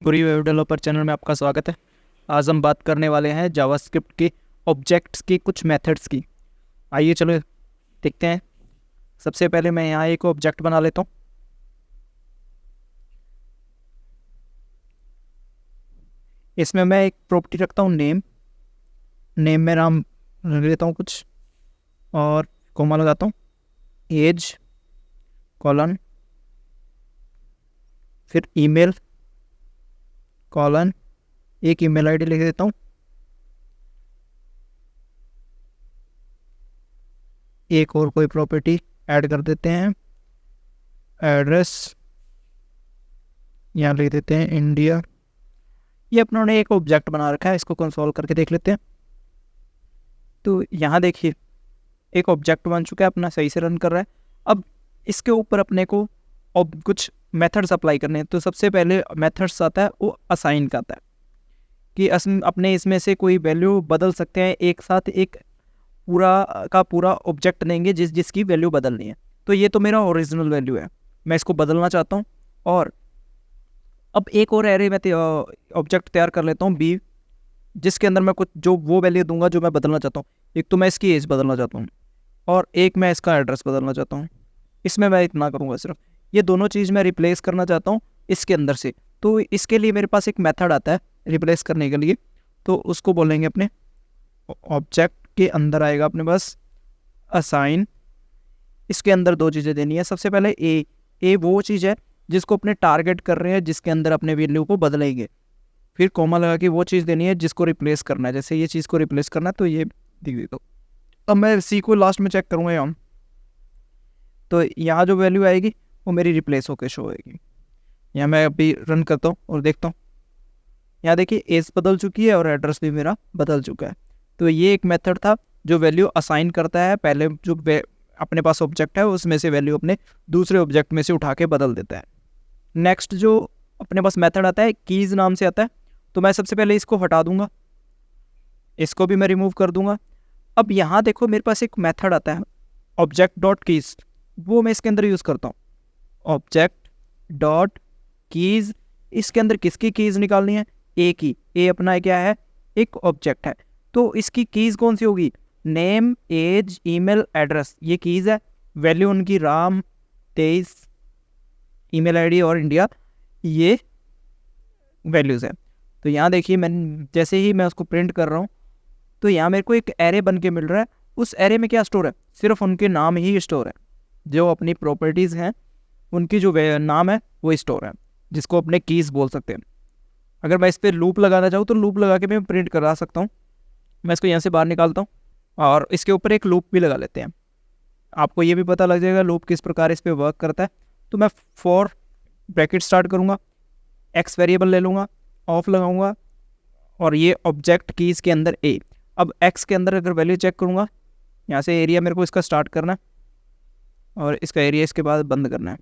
पूरी web developer channel में आपका स्वागत है। आज हम बात करने वाले हैं जावास्क्रिप्ट के ऑब्जेक्ट्स की कुछ मेथड्स की। आइए चलो देखते हैं। सबसे पहले मैं यहाँ एक ऑब्जेक्ट बना लेता हूँ। इसमें मैं एक प्रॉपर्टी रखता हूँ नेम में नाम रख लेता हूँ कुछ और कोमा लगाता हूँ, एज कॉलन, फिर ईमेल कॉलन, एक ईमेल आईडी लिख देता हूँ, एक और कोई प्रॉपर्टी ऐड कर देते हैं, एड्रेस यहाँ लिख देते हैं इंडिया। ये अपनों ने एक ऑब्जेक्ट बना रखा है, इसको कंसोल करके देख लेते हैं। तो यहाँ देखिए एक ऑब्जेक्ट बन चुका है, अपना सही से रन कर रहा है। अब इसके ऊपर अपने को अब कुछ मेथड्स अप्लाई करने हैं। तो सबसे पहले मेथड्स आता है वो असाइन का आता है कि अपने इसमें से कोई वैल्यू बदल सकते हैं। एक साथ एक पूरा का पूरा ऑब्जेक्ट लेंगे जिसकी वैल्यू बदलनी है। तो ये तो मेरा ओरिजिनल वैल्यू है, मैं इसको बदलना चाहता हूँ। और अब एक और एरे में ऑब्जेक्ट तैयार कर लेता हूँ बी, जिसके अंदर मैं कुछ जो वो वैल्यू दूंगा जो मैं बदलना चाहता हूँ। एक तो मैं इसकी एज बदलना चाहता हूँ और एक मैं इसका एड्रेस बदलना चाहता हूँ। इसमें मैं इतना करूँगा, सिर्फ ये दोनों चीज़ मैं रिप्लेस करना चाहता हूँ इसके अंदर से। तो इसके लिए मेरे पास एक मेथड आता है रिप्लेस करने के लिए, तो उसको बोलेंगे अपने ऑब्जेक्ट के अंदर आएगा अपने पास असाइन। इसके अंदर दो चीज़ें देनी है। सबसे पहले ए वो चीज़ है जिसको अपने टारगेट कर रहे हैं, जिसके अंदर अपने वैल्यू को बदलेंगे। फिर कॉमा लगा के वो चीज़ देनी है जिसको रिप्लेस करना है। जैसे ये चीज़ को रिप्लेस करना है तो ये दिख देता हूँ। अब मैं सी को लास्ट में चेक करूँगा यहाँ, तो यहाँ जो वैल्यू आएगी वो मेरी रिप्लेस होकर शो होएगी। यहाँ मैं अभी रन करता हूँ और देखता हूँ, यहाँ देखिए एज बदल चुकी है और एड्रेस भी मेरा बदल चुका है। तो ये एक मेथड था जो वैल्यू असाइन करता है। पहले जो अपने पास ऑब्जेक्ट है उसमें से वैल्यू अपने दूसरे ऑब्जेक्ट में से उठा के बदल देता है। नेक्स्ट जो अपने पास मेथड आता है कीज़ नाम से आता है। तो मैं सबसे पहले इसको हटा दूंगा, इसको भी मैं रिमूव कर दूंगा। अब यहाँ देखो मेरे पास एक मेथड आता है ऑब्जेक्ट डॉट कीज़, वो मैं इसके अंदर यूज़ करता हूँ। ऑब्जेक्ट डॉट कीज़, इसके अंदर किसकी कीज़ निकालनी है? ए की। ए अपना क्या है? एक ऑब्जेक्ट है। तो इसकी कीज़ कौन सी होगी? नेम, एज, ईमेल, एड्रेस, ये कीज़ है। वैल्यू उनकी राम 23, ईमेल आईडी और इंडिया, ये वैल्यूज़ है। तो यहाँ देखिए मैं जैसे ही मैं उसको प्रिंट कर रहा हूँ तो यहाँ मेरे को एक एरे बन के मिल रहा है। उस एरे में क्या स्टोर है? सिर्फ उनके नाम ही स्टोर है। जो अपनी प्रॉपर्टीज़ हैं उनकी जो नाम है वो स्टोर है, जिसको अपने कीज़ बोल सकते हैं। अगर मैं इस पर लूप लगाना चाहूँ तो लूप लगा के मैं प्रिंट करा सकता हूँ। मैं इसको यहाँ से बाहर निकालता हूँ और इसके ऊपर एक लूप भी लगा लेते हैं। आपको ये भी पता लग जाएगा लूप किस प्रकार इस पर वर्क करता है। तो मैं फॉर ब्रैकेट स्टार्ट करूँगा, एक्स वेरिएबल ले लूँगा, ऑफ लगाऊंगा और ये ऑब्जेक्ट कीज़ के अंदर ए। अब एक्स के अंदर अगर वैल्यू चेक करूँगा, यहाँ से एरिया मेरे को इसका स्टार्ट करना है और इसका एरिया इसके बाद बंद करना है।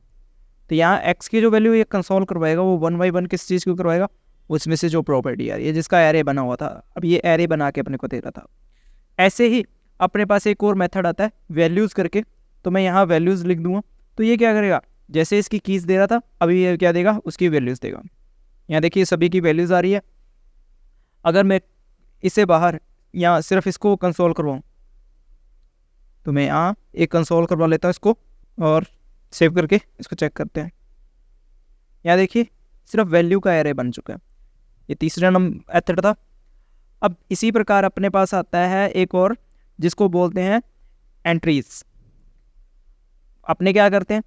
तो यहाँ एक्स की जो वैल्यू ये कंसोल करवाएगा वो 1 बाई 1 किस चीज़ को करवाएगा? उसमें से जो प्रॉपर्टी आ रही है जिसका एरे बना हुआ था। अब ये एरे बना के अपने को दे रहा था। ऐसे ही अपने पास एक और मेथड आता है वैल्यूज़ करके। तो मैं यहाँ वैल्यूज़ लिख दूंगा। तो ये क्या करेगा? जैसे इसकी कीज़ दे रहा था अभी ये क्या देगा? उसकी वैल्यूज़ देगा। यहाँ देखिए सभी की वैल्यूज़ आ रही है। अगर मैं इसे बाहर यहाँ सिर्फ इसको कंसोल करवाऊँ तो मैं यहाँ एक कंसोल करवा लेता हूँ इसको और सेव करके इसको चेक करते हैं। यहाँ देखिए सिर्फ वैल्यू का एरे बन चुका है। ये तीसरा मेथड था। अब इसी प्रकार अपने पास आता है एक और जिसको बोलते हैं एंट्रीज। अपने क्या करते हैं,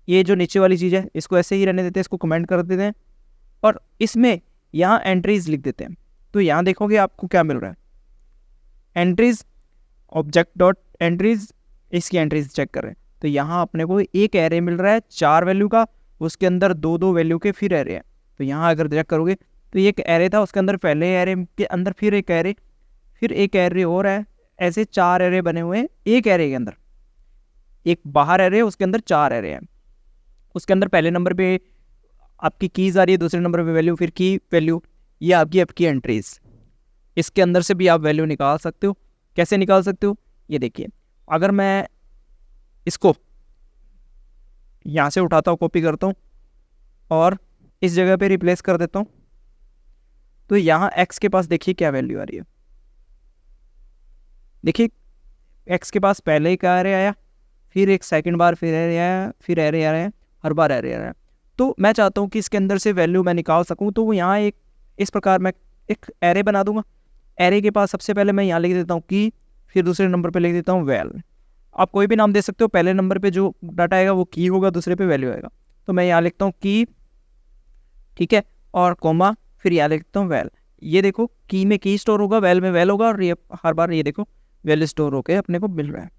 ये जो नीचे वाली चीज़ है इसको ऐसे ही रहने देते हैं, इसको कमेंट कर देते हैं और इसमें यहाँ एंट्रीज लिख देते हैं। तो यहाँ देखोगे आपको क्या मिल रहा है, एंट्रीज ऑब्जेक्ट डॉट एंट्रीज, इसकी एंट्रीज चेक कर रहे हैं। तो यहाँ अपने को एक एरे मिल रहा है 4 वैल्यू का, उसके अंदर 2 वैल्यू के फिर एरे हैं। तो यहाँ अगर चेक करोगे तो ये एक एरे था, उसके अंदर पहले एरे के अंदर फिर एक एरे, फिर एक एरे और है। ऐसे 4 एरे बने हुए हैं एक एरे के अंदर। एक बाहर एरे, उसके अंदर 4 एरे हैं। उसके अंदर पहले नंबर पे आपकी कीज़ आ रही है, दूसरे नंबर पे वैल्यू, फिर की वैल्यू, ये आपकी एंट्रीज। इसके अंदर से भी आप वैल्यू निकाल सकते हो। कैसे निकाल सकते हो? ये देखिए, अगर मैं इसको यहाँ से उठाता हूँ, कॉपी करता हूँ और इस जगह पे रिप्लेस कर देता हूँ। तो यहाँ x के पास देखिए क्या वैल्यू आ रही है। देखिए x के पास पहले एक एरे आया, फिर एक सेकंड बार फिर एरे आया, फिर एरे आ रहा है, हर बार एरे आ रहा है। तो मैं चाहता हूँ कि इसके अंदर से वैल्यू मैं निकाल सकूँ, तो यहाँ एक इस प्रकार मैं एक एरे बना दूंगा। एरे के पास सबसे पहले मैं यहाँ लिख देता हूँ की, फिर दूसरे नंबर पे लिख देता हूँ वैल। आप कोई भी नाम दे सकते हो, पहले नंबर पे जो डाटा आएगा वो की होगा, दूसरे पे वैल्यू आएगा। तो मैं यहाँ लिखता हूँ की, ठीक है, और कोमा, फिर यहाँ लिखता हूँ वैल। ये देखो की में की स्टोर होगा, वैल में वैल होगा, और ये हर बार ये देखो वैल्यू स्टोर होके अपने को मिल रहा है।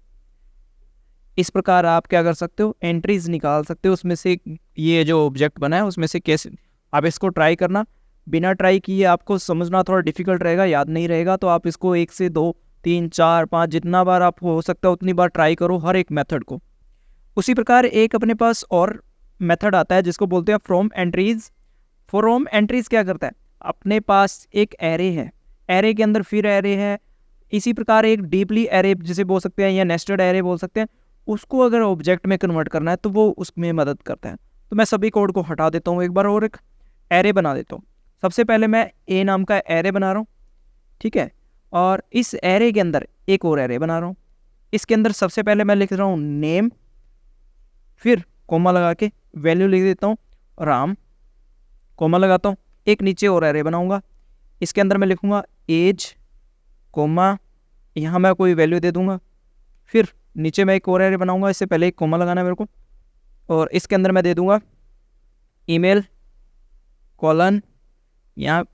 इस प्रकार आप क्या कर सकते हो, एंट्रीज निकाल सकते हो उसमें से। ये जो ऑब्जेक्ट बना है उसमें से कैसे आप इसको ट्राई करना। बिना ट्राई किए आपको समझना थोड़ा डिफिकल्ट रहेगा, याद नहीं रहेगा, तो आप इसको 1 से 2 3 4 5 जितना बार आप हो सकता है उतनी बार ट्राई करो हर एक मेथड को। उसी प्रकार एक अपने पास और मेथड आता है जिसको बोलते हैं फ्रॉम एंट्रीज। फ्रॉम एंट्रीज क्या करता है, अपने पास एक एरे है, एरे के अंदर फिर एरे है, इसी प्रकार एक डीपली एरे जिसे बोल सकते हैं या नेस्टेड एरे बोल सकते हैं, उसको अगर ऑब्जेक्ट में कन्वर्ट करना है तो वो उसमें मदद करता है। तो मैं सभी कोड को हटा देता हूँ एक बार और एक एरे बना देता हूँ। सबसे पहले मैं ए नाम का एरे बना रहा हूँ, ठीक है, और इस एरे के अंदर एक और एरे बना रहा हूँ। इसके अंदर सबसे पहले मैं लिख रहा हूँ नेम, फिर कोमा लगा के वैल्यू लिख देता हूँ राम, कोमा लगाता हूँ। एक नीचे और एरे बनाऊंगा, इसके अंदर मैं लिखूंगा एज, कोमा, यहाँ मैं कोई वैल्यू दे दूंगा। फिर नीचे मैं एक और एरे बनाऊंगा, इससे पहले एक कोमा लगाना है मेरे को, और इसके अंदर मैं दे दूंगा ईमेल, कॉलन, यहाँ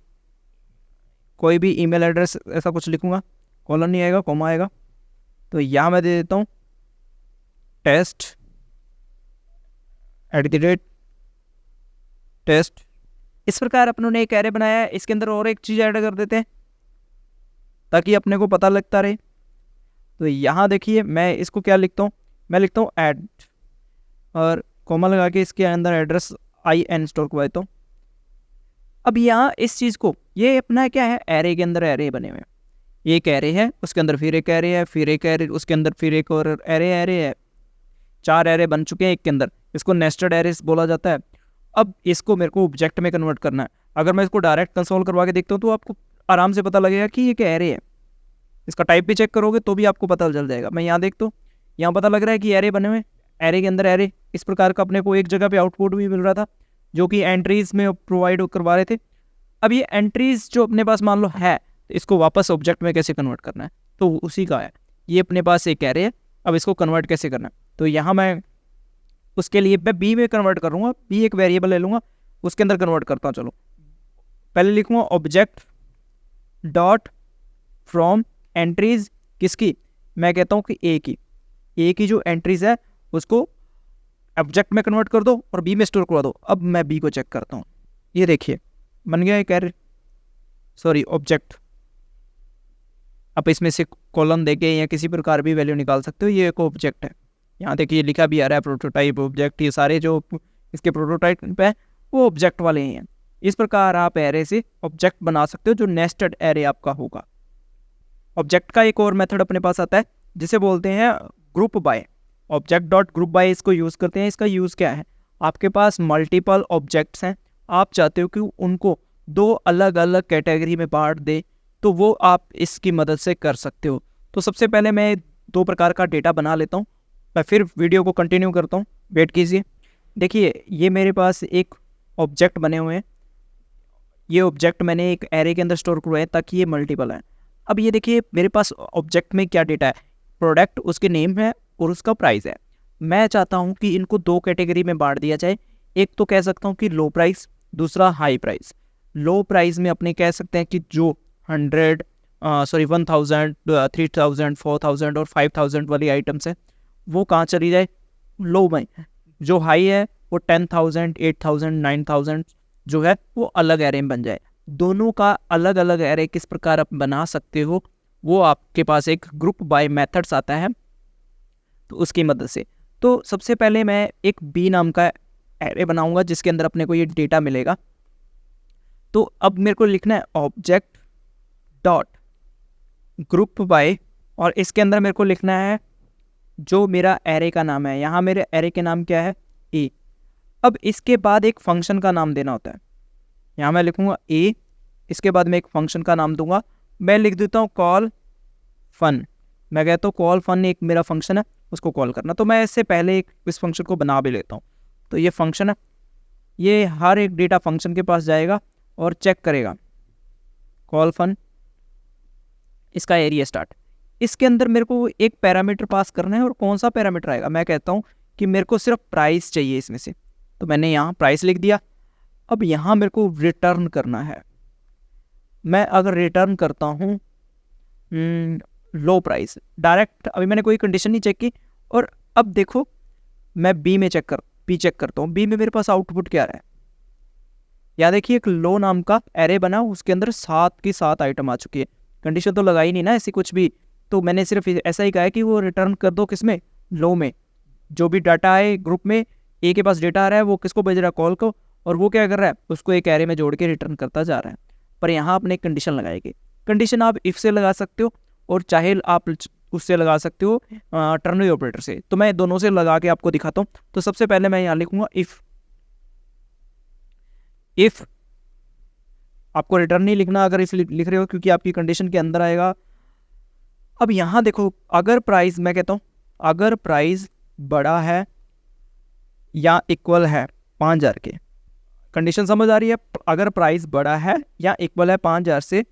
कोई भी ईमेल एड्रेस ऐसा कुछ लिखूंगा, कॉलन नहीं आएगा, कोमा आएगा। तो यहाँ मैं दे देता हूँ टेस्ट @टेस्ट। इस प्रकार अपनों ने एक एरे बनाया है। इसके अंदर और एक चीज़ ऐड कर देते हैं ताकि अपने को पता लगता रहे। तो यहाँ देखिए मैं इसको क्या लिखता हूँ, मैं लिखता हूँ ऐड और कोमा लगा के इसके अंदर एड्रेस IN स्टोर करवा देता हूँ। अब यहाँ इस चीज़ को, ये अपना क्या है, एरे के अंदर एरे बने हुए हैं। एक एरे है, उसके अंदर फिर एक एरे है, फिर एक एरे, उसके अंदर फिर एक और एरे है। 4 एरे बन चुके हैं एक के अंदर। इसको नेस्टेड एरेस बोला जाता है। अब इसको मेरे को ऑब्जेक्ट में कन्वर्ट करना है। अगर मैं इसको डायरेक्ट कंसोल करवा के देखता हूँ तो आपको आराम से पता लगेगा कि ये क्या एरे है। इसका टाइप भी चेक करोगे तो भी आपको पता चल जाएगा। मैं यहाँ देखता हूँ, यहाँ पता लग रहा है कि एरे बने हुए, एरे के अंदर एरे। इस प्रकार का अपने को एक जगह पे आउटपुट भी मिल रहा था जो कि एंट्रीज में प्रोवाइड करवा रहे थे। अब ये एंट्रीज जो अपने पास मान लो है, तो इसको वापस ऑब्जेक्ट में कैसे कन्वर्ट करना है, तो उसी का है। ये अपने पास एक एरे है, अब इसको कन्वर्ट कैसे करना है, तो यहाँ मैं उसके लिए मैं बी में कन्वर्ट करूँगा। बी एक वेरिएबल ले लूँगा, उसके अंदर कन्वर्ट करता हूँ। चलो पहले लिखूँगा ऑब्जेक्ट डॉट फ्रॉम एंट्रीज किसकी, मैं कहता हूँ कि ए की जो एंट्रीज है उसको ऑब्जेक्ट में कन्वर्ट कर दो और बी में स्टोर करवा दो। अब मैं बी को चेक करता हूँ, ये देखिए बन गया एक एरे, सॉरी ऑब्जेक्ट। आप इसमें से कॉलम देके या किसी प्रकार भी वैल्यू निकाल सकते हो। ये एक ऑब्जेक्ट है, यहाँ देखिए लिखा भी आ रहा है प्रोटोटाइप ऑब्जेक्ट। ये सारे जो इसके प्रोटोटाइप है वो ऑब्जेक्ट वाले ही हैं। इस प्रकार आप एरे से ऑब्जेक्ट बना सकते हो जो नेस्टेड एरे आपका होगा। ऑब्जेक्ट का एक और मेथड अपने पास आता है जिसे बोलते हैं group by. Object dot group by इसको यूज़ करते हैं। इसका यूज़ क्या है, आपके पास मल्टीपल ऑब्जेक्ट्स हैं, आप चाहते हो कि उनको 2 अलग अलग कैटेगरी में बांट दे, तो वो आप इसकी मदद से कर सकते हो। तो सबसे पहले मैं 2 प्रकार का डेटा बना लेता हूँ, मैं फिर वीडियो को कंटिन्यू करता हूँ, वेट कीजिए। देखिए ये मेरे पास एक ऑब्जेक्ट बने हुए हैं। ये ऑब्जेक्ट मैंने एक एरे के अंदर स्टोर करवाए ताकि ये मल्टीपल है। अब ये देखिए मेरे पास ऑब्जेक्ट में क्या डेटा है, प्रोडक्ट, उसके नेम है और उसका प्राइस है। मैं चाहता हूँ कि इनको 2 कैटेगरी में बांट दिया जाए। एक तो कह सकता हूँ कि लो प्राइस, दूसरा हाई प्राइस। लो प्राइस में अपने कह सकते हैं कि जो 1000, 3000, 4000 और 5000 वाली आइटम्स है वो कहाँ चली जाए, लो में। जो हाई है वो 10,000, 8,000, 9,000 जो है वो अलग एरे में बन जाए। दोनों का अलग अलग एरे किस प्रकार आप बना सकते हो, वो आपके पास एक ग्रुप बाय मेथड्स आता है, तो उसकी मदद से। तो सबसे पहले मैं एक बी नाम का एरे बनाऊंगा जिसके अंदर अपने को ये डेटा मिलेगा। तो अब मेरे को लिखना है ऑब्जेक्ट डॉट ग्रुप बाय, और इसके अंदर मेरे को लिखना है जो मेरा एरे का नाम है। यहाँ मेरे एरे के नाम क्या है, ए। अब इसके बाद एक फंक्शन का नाम देना होता है। यहाँ मैं लिखूँगा ए, इसके बाद मैं एक फंक्शन का नाम दूंगा, मैं लिख देता हूँ कॉल फन। मैं कहता हूँ कॉल फन एक मेरा फंक्शन है, उसको कॉल करना। तो मैं इससे पहले एक इस फंक्शन को बना भी लेता हूँ। तो ये फंक्शन है, ये हर एक डेटा फंक्शन के पास जाएगा और चेक करेगा कॉल फन, इसका एरिया स्टार्ट। इसके अंदर मेरे को एक पैरामीटर पास करना है, और कौन सा पैरामीटर आएगा, मैं कहता हूँ कि मेरे को सिर्फ प्राइस चाहिए इसमें से। तो मैंने यहाँ प्राइस लिख दिया। अब यहाँ मेरे को रिटर्न करना है। मैं अगर रिटर्न करता हूँ लो प्राइस डायरेक्ट, अभी मैंने कोई कंडीशन नहीं चेक की, और अब देखो मैं बी चेक करता हूँ। बी में मेरे पास आउटपुट क्या रहा है, या देखिए एक लो नाम का एरे बना, उसके अंदर 7 की 7 आइटम आ चुकी है। कंडीशन तो लगाई नहीं ना ऐसी कुछ भी, तो मैंने सिर्फ ऐसा ही कहा है कि वो रिटर्न कर दो किसमें, लो में। जो भी डाटा है ग्रुप में, ए के पास डेटा आ रहा है, वो किसको भेज रहा है, कॉल को, और वो क्या कर रहा है, उसको एक एरे में जोड़ के रिटर्न करता जा रहा है। पर यहाँ आपने एक कंडीशन लगाएगी। कंडीशन आप इफ से लगा सकते हो, और चाहे आप उससे लगा सकते हो टर्नरी ऑपरेटर से। तो मैं दोनों से लगा के आपको दिखाता हूँ। तो सबसे पहले मैं यहाँ लिखूंगा इफ आपको रिटर्न नहीं लिखना अगर इफ लिख रहे हो, क्योंकि आपकी कंडीशन के अंदर आएगा। अब यहाँ देखो, अगर प्राइस, मैं कहता हूँ अगर प्राइस बड़ा है या इक्वल है 5000 के, कंडीशन समझ आ रही है, अगर प्राइस बड़ा है या इक्वल है 5000 से,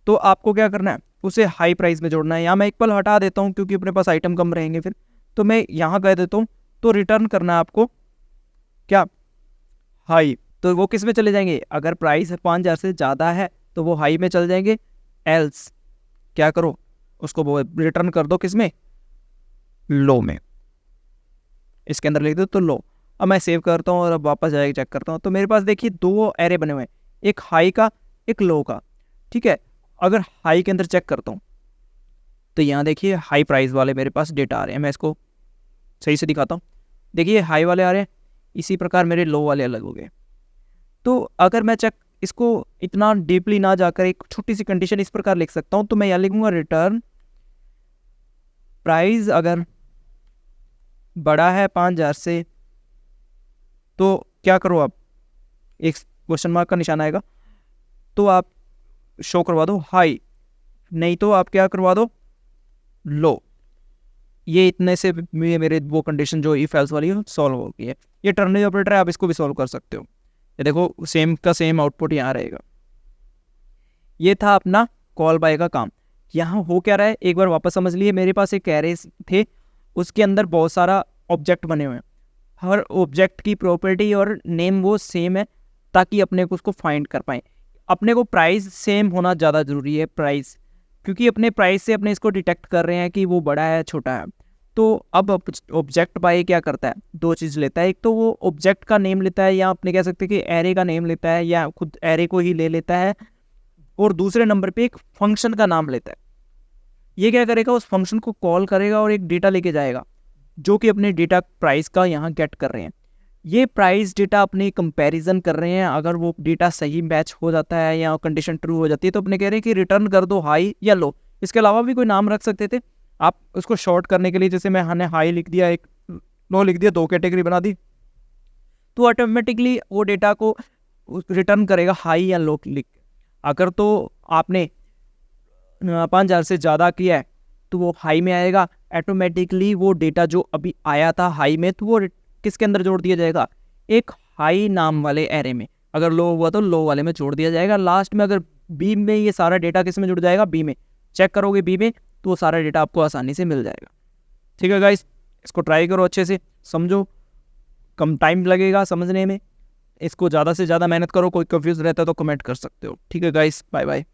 तो आपको क्या करना है, उसे हाई प्राइस में जोड़ना है। यहाँ मैं इक्वल हटा देता हूँ क्योंकि अपने पास आइटम कम रहेंगे फिर, तो मैं यहाँ कह देता हूँ, तो रिटर्न करना है आपको क्या, हाई। तो वो किस में चले जाएंगे, अगर प्राइस 5000 से ज़्यादा है तो वो हाई में चल जाएंगे, एल्स क्या करो, उसको वो रिटर्न कर दो किस में, लो में। इसके अंदर लिख दो तो लो। अब मैं सेव करता हूँ और अब वापस जाके चेक करता हूँ। तो मेरे पास देखिए 2 एरे बने हुए हैं, एक हाई का एक लो का, ठीक है। अगर हाई के अंदर चेक करता हूँ तो यहाँ देखिए हाई प्राइस वाले मेरे पास डेटा आ रहे हैं। मैं इसको सही से दिखाता हूँ, देखिए हाई वाले आ रहे हैं, इसी प्रकार मेरे लो वाले अलग हो गए। तो अगर मैं चेक इसको इतना डीपली ना जाकर एक छोटी सी कंडीशन इस प्रकार लिख सकता हूँ। तो मैं यहाँ लिखूंगा रिटर्न प्राइस अगर बड़ा है 5000 से, तो क्या करो आप, एक क्वेश्चन मार्क का निशान आएगा, तो आप शो करवा दो हाई, नहीं तो आप क्या करवा दो, लो। ये इतने से मेरे वो कंडीशन जो इफ एल्स वाली सॉल्व हो गई है। ये टर्नरी ऑपरेटर है, आप इसको भी सॉल्व कर सकते हो। ये देखो सेम का सेम आउटपुट यहाँ रहेगा। ये था अपना कॉल बाय का काम। यहाँ हो क्या रहा है, एक बार वापस समझ लिए। मेरे पास एक एरे थे, उसके अंदर बहुत सारा ऑब्जेक्ट बने हुए हैं, हर ऑब्जेक्ट की प्रॉपर्टी और नेम वो सेम है, ताकि अपने को उसको फाइंड कर पाएँ। अपने को प्राइस सेम होना ज़्यादा ज़रूरी है, प्राइस, क्योंकि अपने प्राइस से अपने इसको डिटेक्ट कर रहे हैं कि वो बड़ा है छोटा है। तो अब ऑब्जेक्ट बाय क्या करता है, 2 चीज़ लेता है। एक तो वो ऑब्जेक्ट का नेम लेता है, या अपने कह सकते हैं कि एरे का नेम लेता है, या खुद एरे को ही ले लेता है, और दूसरे नंबर पे एक फंक्शन का नाम लेता है। ये क्या करेगा, उस फंक्शन को कॉल करेगा और एक डेटा लेके जाएगा, जो कि अपने डेटा प्राइस का यहाँ गेट कर रहे हैं। ये प्राइस डेटा अपने कंपैरिजन कर रहे हैं। अगर वो डेटा सही मैच हो जाता है या कंडीशन ट्रू हो जाती है, तो अपने कह रहे हैं कि रिटर्न कर दो हाई या लो। इसके अलावा भी कोई नाम रख सकते थे आप उसको शॉर्ट करने के लिए, जैसे मैंने हाई लिख दिया, एक लो लिख दिया, 2 कैटेगरी बना दी, तो ऑटोमेटिकली वो डेटा को रिटर्न करेगा हाई या लो लिख। अगर तो आपने 5000 से ज़्यादा किया है तो वो हाई में आएगा ऑटोमेटिकली। वो डेटा जो अभी आया था हाई में, तो वो किसके अंदर जोड़ दिया जाएगा, एक हाई नाम वाले एरे में। अगर लो हुआ तो लो वाले में जोड़ दिया जाएगा। लास्ट में अगर बी में ये सारा डेटा किस में जुड़ जाएगा, बी में। चेक करोगे बी में, तो वो सारा डेटा आपको आसानी से मिल जाएगा। ठीक है गाइस, इसको ट्राई करो, अच्छे से समझो, कम टाइम लगेगा समझने में। इसको ज़्यादा से ज़्यादा मेहनत करो। कोई कंफ्यूज रहता है तो कमेंट कर सकते हो। ठीक है गाइस, बाय बाय।